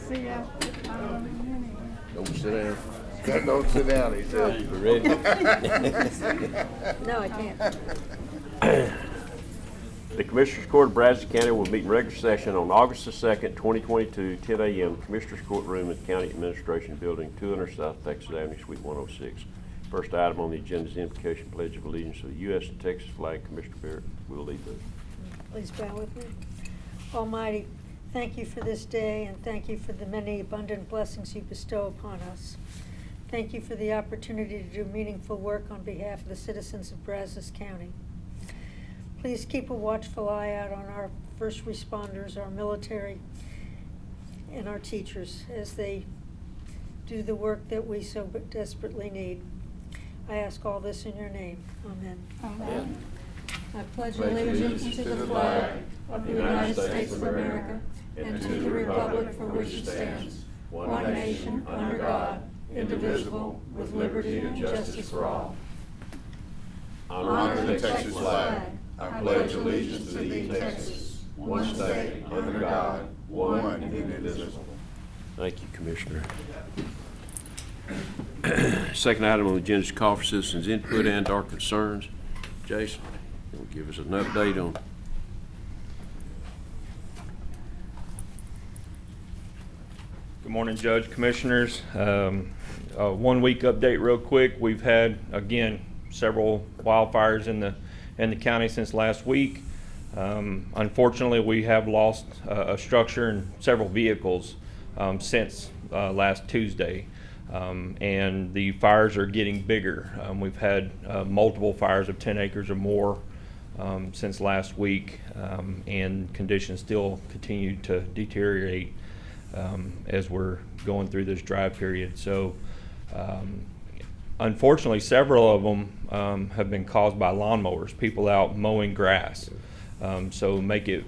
see ya. Don't sit down. Don't sit down, he said. You ready? No, I can't. The Commissioners Court of Brazos County will meet in regular session on August the 2nd, 2022, 10 a.m. Commissioners Courtroom at the County Administration Building, 200 South Texas Avenue, Suite 106. First item on the agenda is the invocation pledge of allegiance to the U.S. and Texas flag. Commissioner Barrett will lead those. Please bow with me. Almighty, thank you for this day, and thank you for the many abundant blessings you bestow upon us. Thank you for the opportunity to do meaningful work on behalf of the citizens of Brazos County. Please keep a watchful eye out on our first responders, our military, and our teachers as they do the work that we so desperately need. I ask all this in your name. Amen. Amen. I pledge allegiance to the flag of the United States of America and to the republic for which it stands, one nation, under God, indivisible, with liberty and justice for all. Honor the Texas flag. I pledge allegiance to thee, Texas, one state, under God, one and indivisible. Thank you, Commissioner. Second item on the agenda is call for citizens' input and our concerns. Jason, will give us an update on. Good morning, Judge, Commissioners. 1 week update real quick. We've had, again, several wildfires in the county since last week. Unfortunately, we have lost a structure and several vehicles since last Tuesday. And the fires are getting bigger. We've had multiple fires of 10 acres or more since last week, and conditions still continue to deteriorate as we're going through this dry period. So unfortunately, several of them have been caused by lawnmowers, people out mowing grass. So make it,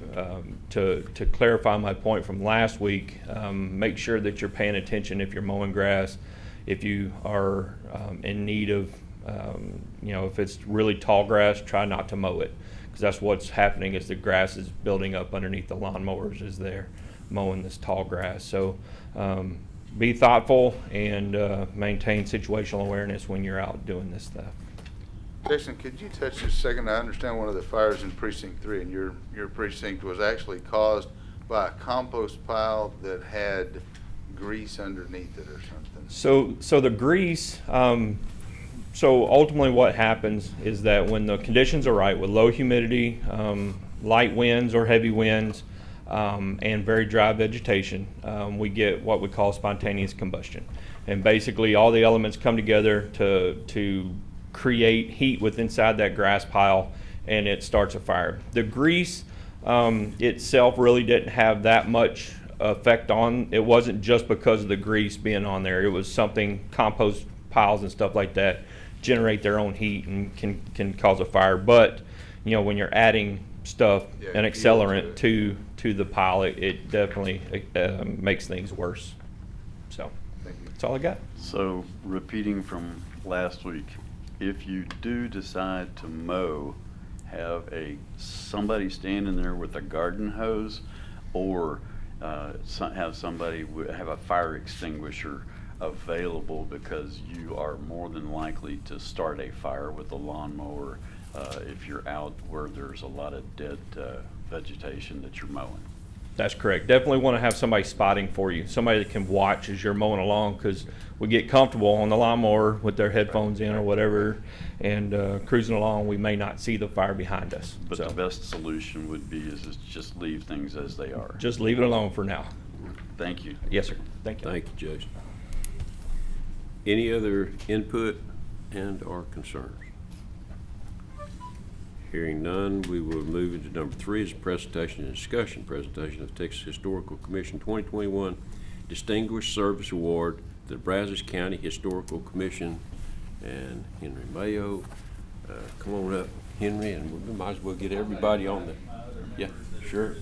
to clarify my point from last week, make sure that you're paying attention if you're mowing grass. If you are in need of, if it's really tall grass, try not to mow it, because that's what's happening is the grass is building up underneath the lawnmowers as they're mowing this tall grass. So be thoughtful and maintain situational awareness when you're out doing this stuff. Jason, could you touch just a second? I understand one of the fires in Precinct 3 and your precinct was actually caused by a compost pile that had grease underneath it or something. So the grease, so ultimately what happens is that when the conditions are right with low humidity, light winds or heavy winds, and very dry vegetation, we get what we call spontaneous combustion. And basically all the elements come together to create heat within inside that grass pile, and it starts a fire. The grease itself really didn't have that much effect on. It wasn't just because of the grease being on there. It was something, compost piles and stuff like that generate their own heat and can cause a fire. But when you're adding stuff, an accelerant to the pile, it definitely makes things worse. So that's all I got. So repeating from last week, if you do decide to mow, have somebody standing there with a garden hose, or have somebody have a fire extinguisher available, because you are more than likely to start a fire with a lawnmower if you're out where there's a lot of dead vegetation that you're mowing. That's correct. Definitely want to have somebody spotting for you, somebody that can watch as you're mowing along, because we get comfortable on the lawnmower with their headphones in or whatever, and cruising along, we may not see the fire behind us. But the best solution would be is just leave things as they are. Just leave it alone for now. Thank you. Yes, sir. Thank you. Thank you, Jason. Any other input and or concerns? Hearing none, we will move into number 3 is presentation and discussion. Presentation of Texas Historical Commission 2021 Distinguished Service Award to the Brazos County Historical Commission and Henry Mayo. Come on up, Henry, and we might as well get everybody on there. Yeah, sure.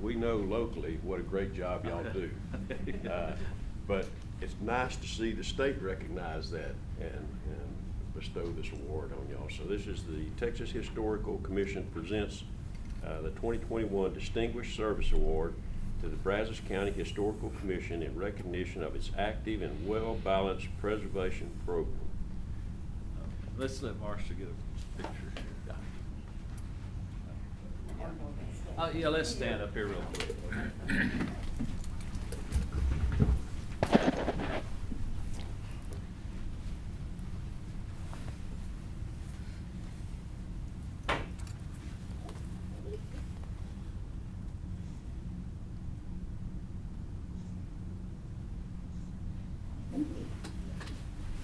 We know locally what a great job y'all do, but it's nice to see the state recognize that and bestow this award on y'all. So this is the Texas Historical Commission presents the 2021 Distinguished Service Award to the Brazos County Historical Commission in recognition of its active and well-balanced preservation program. Let's let Marcia get a picture here. Yeah, let's stand up here real quick.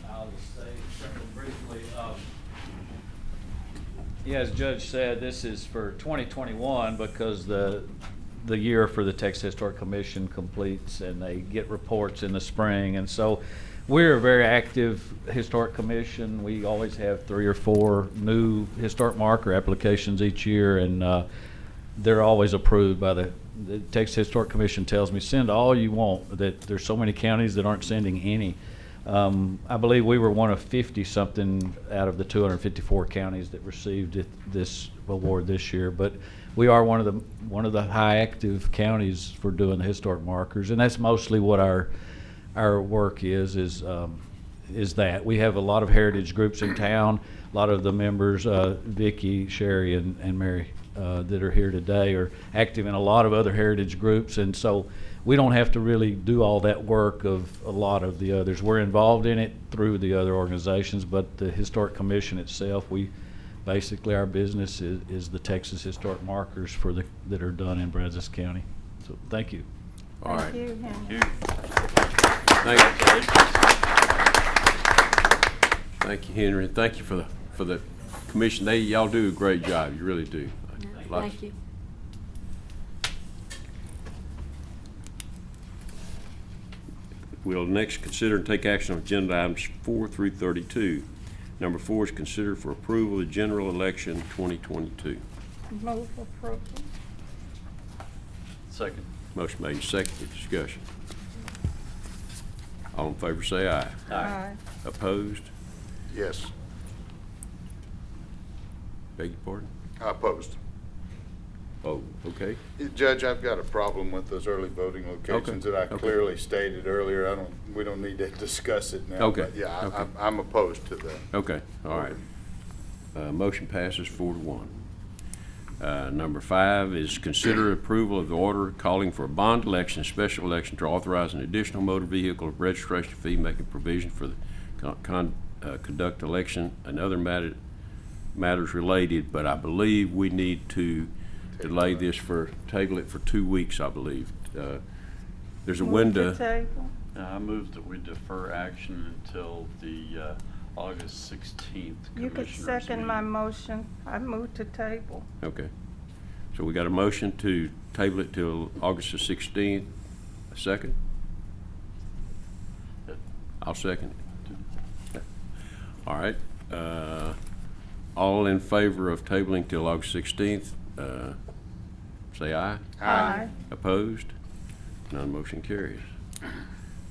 I'll just say something briefly. Yeah, as Judge said, this is for 2021 because the year for the Texas Historic Commission completes and they get reports in the spring. And so we're a very active historic commission. We always have 3 or 4 new historic marker applications each year, and they're always approved by the Texas Historic Commission. Tells me send all you want, that there's so many counties that aren't sending any. I believe we were one of 50-something out of the 254 counties that received this award this year. But we are one of the high active counties for doing the historic markers, and that's mostly what our work is that we have a lot of heritage groups in town. A lot of the members, Vicki, Sherry, and Mary, that are here today are active in a lot of other heritage groups, and so we don't have to really do all that work of a lot of the others. We're involved in it through the other organizations, but the Historic Commission itself, basically our business is the Texas Historic Markers that are done in Brazos County. So thank you. All right. Thank you, Henry. Thank you, Henry. Thank you for the commission. Y'all do a great job. You really do. Thank you. We'll next consider and take action on agenda items 4 through 32. Number 4 is considered for approval of general election 2022. Move approval. Second. Motion made and seconded. Discussion. All in favor say aye. Aye. Opposed? Yes. Beg your pardon? Opposed. Oh, okay. Judge, I've got a problem with those early voting locations Okay. that I Okay. clearly stated earlier. We don't need to discuss it now. Okay. But yeah, Okay. I'm opposed to that. Okay, all right. Motion passes 4-1. Number 5 is consider approval of the order calling for a bond election, special election to authorize an additional motor vehicle registration fee, making provision for the conduct election and other matters related, but I believe we need to delay this table it for 2 weeks, I believe. There's a Move to window. table. I move that we defer action until the August 16th You could Commissioners' second my meeting. motion. I move to table. Okay. So we got a motion to table it till August the 16th. A second? I'll second it. All right. All in favor of tabling till August 16th, say aye. Aye. Opposed? None motion carries.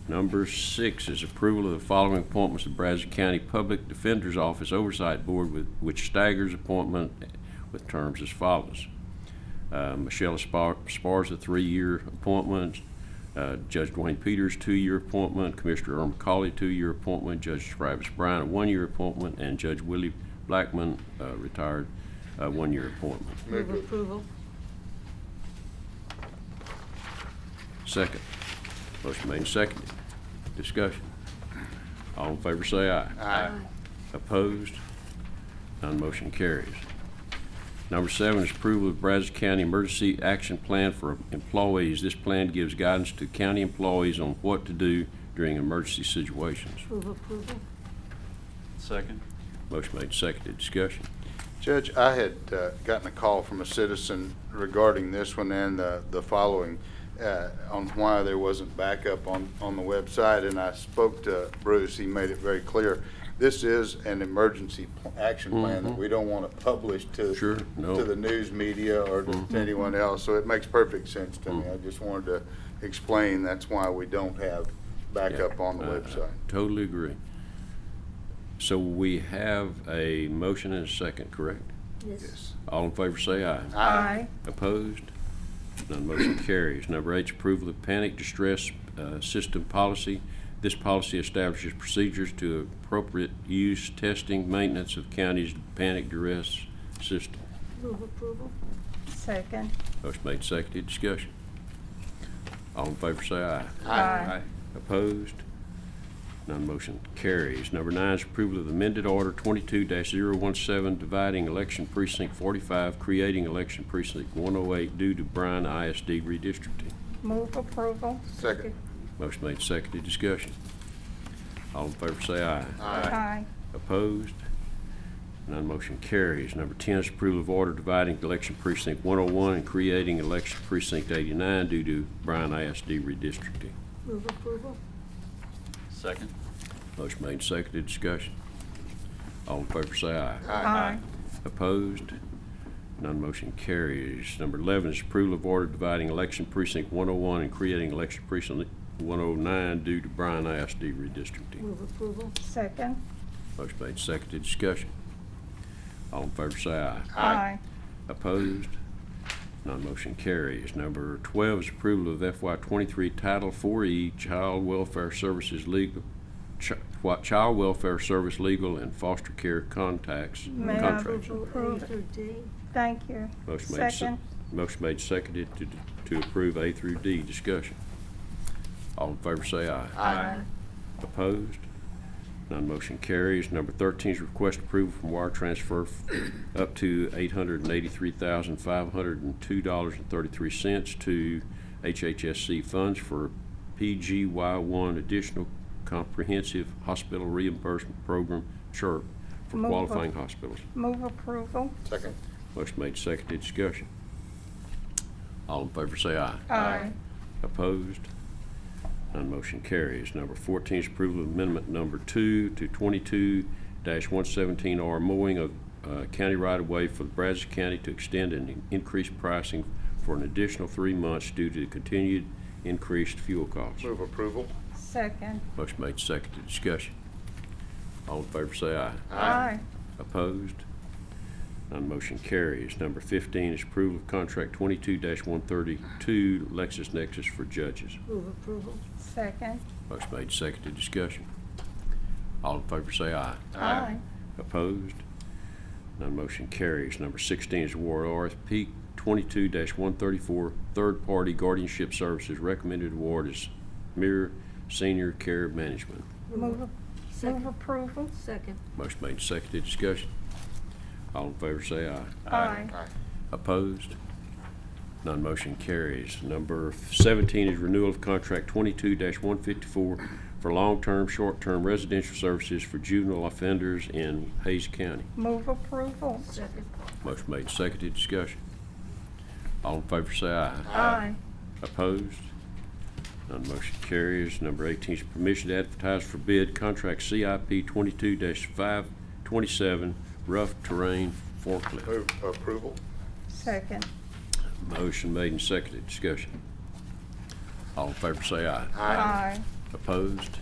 Number 6 is approval of the following appointments to Brazos County Public Defender's Office Oversight Board, which staggers appointment with terms as follows. Michelle Esparza, 3-year appointment. Judge Dwayne Peters, 2-year appointment. Commissioner Irma Cawley, 2-year appointment. Judge Travis Bryant, a 1-year appointment. And Judge Willie Blackman, retired, 1-year appointment. Move approval. Second. Motion made and seconded. Discussion. All in favor say aye. Aye. Opposed? None motion carries. Number 7 is approval of Brazos County Emergency Action Plan for employees. This plan gives guidance to county employees on what to do during emergency situations. Move approval. Second. Motion made and seconded. Discussion. Judge, I had gotten a call from a citizen regarding this one and the following on why there wasn't backup on the website, and I spoke to Bruce. He made it very clear. This is an emergency action plan that we don't want to publish to Sure, no. to the news media or to anyone else, so it makes perfect sense to me. I just wanted to explain that's why we don't have backup on the website. Totally agree. So we have a motion and a second, correct? Yes. All in favor say aye. Aye. Opposed? None motion carries. Number 8 is approval of panic distress system policy. This policy establishes procedures to appropriate use, testing, maintenance of county's panic duress system. Move approval. Second. Motion made, seconded, discussion. All in favor say aye. Aye. Opposed? None motion carries. Number 9 is approval of amended order 22-017 dividing election precinct 45, creating election precinct 108 due to Bryan ISD redistricting. Move approval. Second. Motion made, seconded, discussion. All in favor say aye. Aye. Opposed? None motion carries. Number 10 is approval of order dividing election precinct 101 and creating election precinct 89 due to Bryan ISD redistricting. Move approval. Second. Motion made, seconded, discussion. All in favor say aye. Aye. Opposed? None motion carries. Number 11 is approval of order dividing election precinct 101 and creating election precinct 109 due to Bryan ISD redistricting. Move approval. Second. Motion made, seconded, discussion. All in favor say aye. Aye. Opposed? None motion carries. Number 12 is approval of FY23 Title 4E Child Welfare Services Legal, Child Welfare Service Legal and Foster Care Contracts. May I Contracts. Approval A through D. Thank you. Motion made, Second. motion made, seconded to approve A through D. Discussion. All in favor say aye. Aye. Opposed? None motion carries. Number 13 is request approval from wire transfer up to $883,502.33 to HHSC funds for PGY1 Additional Comprehensive Hospital Reimbursement Program, CHIRP, for Move qualifying hospitals. Move approval. Second. Motion made, seconded, discussion. All in favor say aye. Aye. Opposed? None motion carries. Number 14 is approval of amendment number 2 to 22-117R mowing of county right-of-way for the Brazos County to extend and increase pricing for an additional 3 months due to continued increased fuel costs. Move approval. Second. Motion made, seconded, discussion. All in favor say aye. Aye. Opposed? None motion carries. Number 15 is approval of contract 22-132 LexisNexis for judges. Move approval. Second. Motion made, seconded, discussion. All in favor say aye. Aye. Opposed? None motion carries. Number 16 is award RFP 22-134 third-party guardianship services. Recommended award is Mirror Senior Care Management. Move Second. approval. Second. Motion made, seconded, discussion. All in favor say aye. Aye. Opposed? None motion carries. Number 17 is renewal of contract 22-154 for long-term, short-term residential services for juvenile offenders in Hayes County. Move approval. Second. Motion made, seconded, discussion. All in favor say aye. Aye. Opposed? None motion carries. Number 18 is permission to advertise for bid contract CIP 22-527 rough terrain forklift. Move approval. Second. Motion made and seconded, discussion. All in favor say aye. Aye. Opposed?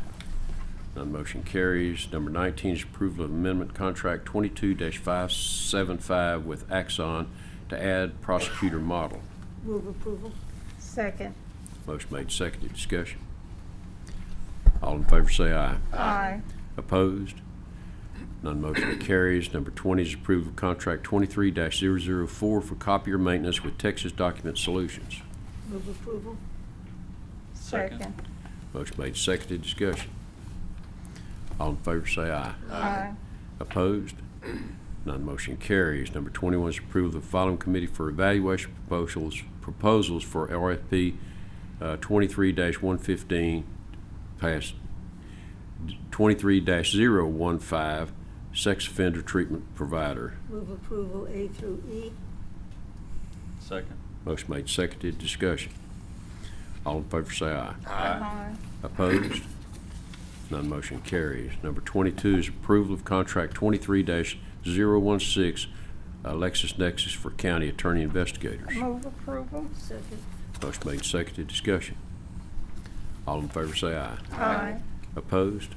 None motion carries. Number 19 is approval of amendment contract 22-575 with Axon to add prosecutor model. Move approval. Second. Motion made, seconded, discussion. All in favor say aye. Aye. Opposed? None motion carries. Number 20 is approval of contract 23-004 for copier maintenance with Texas Document Solutions. Move approval. Second. Motion made, seconded, discussion. All in favor say aye. Aye. Opposed? None motion carries. Number 21 is approval of the following committee for evaluation proposals for RFP 23-115 past 23-015 sex offender treatment provider. Move approval A through E. Second. Motion made, seconded, discussion. All in favor say aye. Aye. Opposed? None motion carries. Number 22 is approval of contract 23-016 LexisNexis for county attorney investigators. Move approval. Second. Motion made, seconded, discussion. All in favor say aye. Aye. Opposed?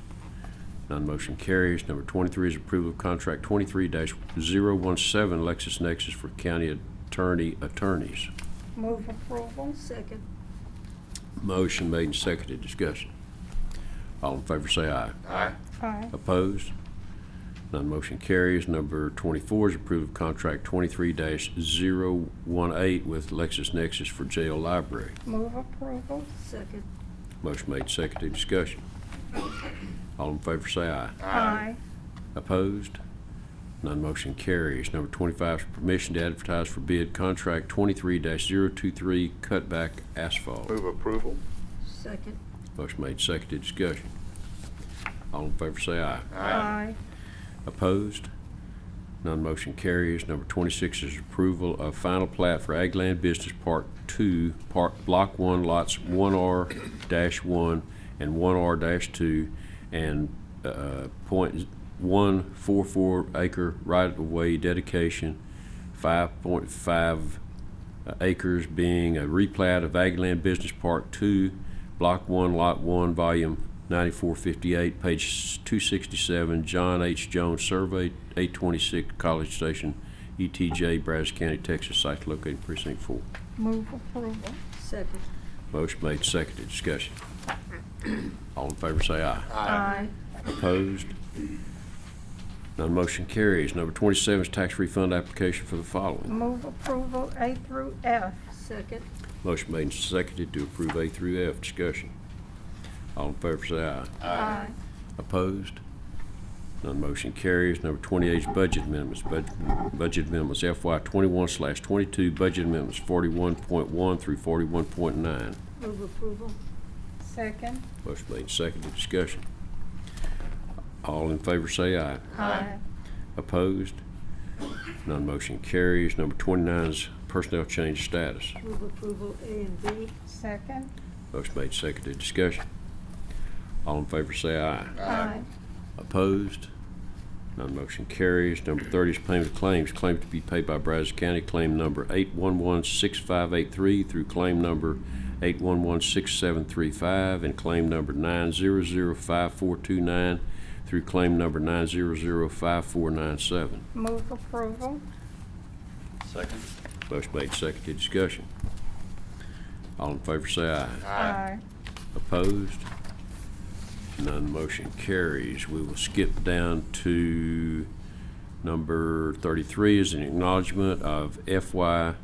None motion carries. Number 23 is approval of contract 23-017 LexisNexis for county attorneys. Move approval. Second. Motion made and seconded. Discussion. All in favor say aye. Aye. Aye. Opposed? None motion carries. Number 24 is approval of contract 23-018 with LexisNexis for jail library. Move approval. Second. Motion made, seconded, discussion. All in favor say aye. Aye. Opposed? None motion carries. Number 25 is permission to advertise for bid contract 23-023 cutback asphalt. Move approval. Second. Motion made, seconded, discussion. All in favor say aye. Aye. Opposed? None motion carries. Number 26 is approval of final plat for Ag Land Business Park 2, Block 1, lots 1R-1 and 1R-2, and .144 acre right-of-way dedication, 5.5 acres being a replat of Ag Land Business Park 2, Block 1, Lot 1, Volume 9458, page 267, John H. Jones Survey, 826 College Station, ETJ, Brazos County, Texas, site located in Precinct 4. Move approval. Second. Motion made, seconded, discussion. All in favor say aye. Aye. Opposed? None motion carries. Number 27 is tax refund application for the following. Move approval A through F. Second. Motion made and seconded to approve A through F. Discussion. All in favor say aye. Aye. Opposed? None motion carries. Number 28 is budget amendments. Budget amendments FY 21/22, budget amendments 41.1 through 41.9. Move approval. Second. Motion made and seconded. Discussion. All in favor say aye. Aye. Opposed? None motion carries. Number 29 is personnel change status. Move approval A and B. Second. Motion made, seconded, discussion. All in favor say aye. Aye. Opposed? None motion carries. Number 30 is payment of claims. Claim to be paid by Brazos County, claim number 8116583 through claim number 8116735 and claim number 9005429 through claim number 9005497. Move approval. Second. Motion made, seconded, discussion. All in favor say aye. Aye. Opposed? None motion carries. We will skip down to number 33 is an acknowledgement of FY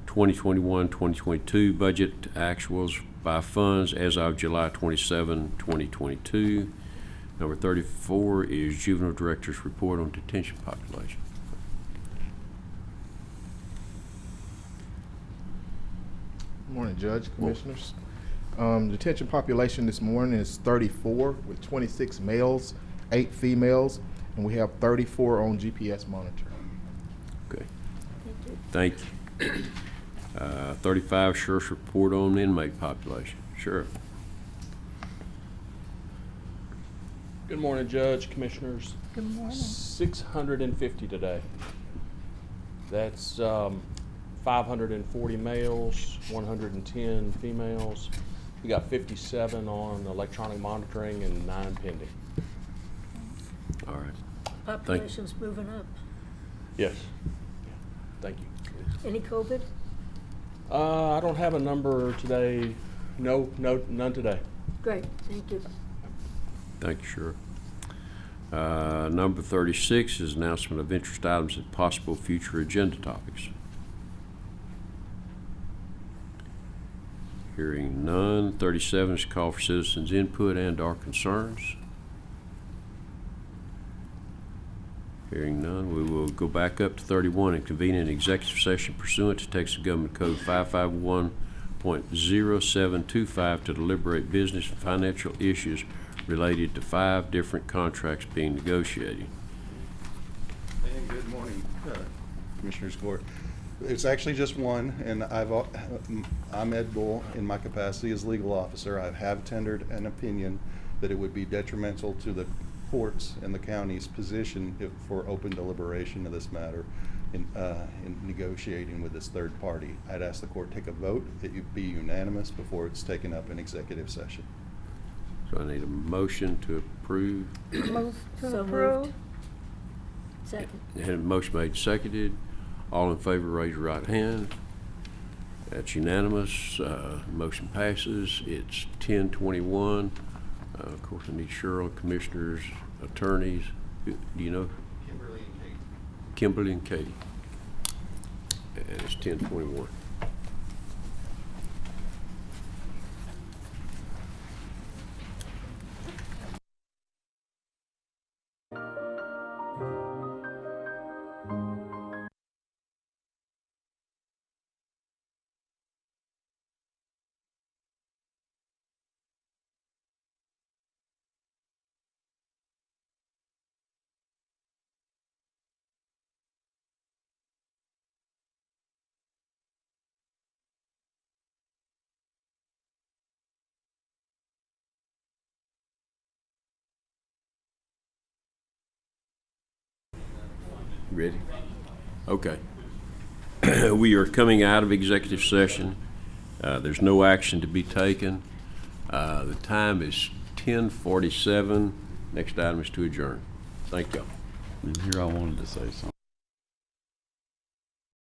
2021-2022 budget actuals by funds as of July 27, 2022. Number 34 is Juvenile Director's Report on Detention Population. Morning, Judge, Commissioners. Detention population this morning is 34 with 26 males, 8 females, and we have 34 on GPS monitoring. Okay, Thank you. thank you. 35, Sheriff's Report on Inmate Population. Sheriff. Good morning, Judge, Commissioners. Good morning. 650 today. That's 540 males, 110 females. We got 57 on electronic monitoring and 9 pending. All right. Population's moving up. Yes. Thank you. Any COVID? I don't have a number today. No, none today. Great, thank you. Thank you, Sheriff. Number 36 is announcement of interest items and possible future agenda topics. Hearing none. 37 is call for citizens' input and/or concerns. Hearing none, we will go back up to 31 and convene an executive session pursuant to Texas Government Code 551.0725 to deliberate business and financial issues related to 5 different contracts being negotiated. And good morning, Commissioners Court. It's actually just one, and I'm Ed Bull in my capacity as legal officer. I have tendered an opinion that it would be detrimental to the courts and the county's position for open deliberation of this matter in negotiating with this third party. I'd ask the court take a vote that you be unanimous before it's taken up in executive session. So I need a motion to approve. Move to So approve. moved. Second. Had a motion made, seconded. All in favor, raise your right hand. That's unanimous. Motion passes. It's 10:21. Of course, I need Cheryl, commissioners, attorneys. Do you know? Kimberly and Katie. And it's 10:21. Ready? Okay. We are coming out of executive session. There's no action to be taken. The time is 10:47. Next item is to adjourn. Thank y'all. And here I wanted to say something.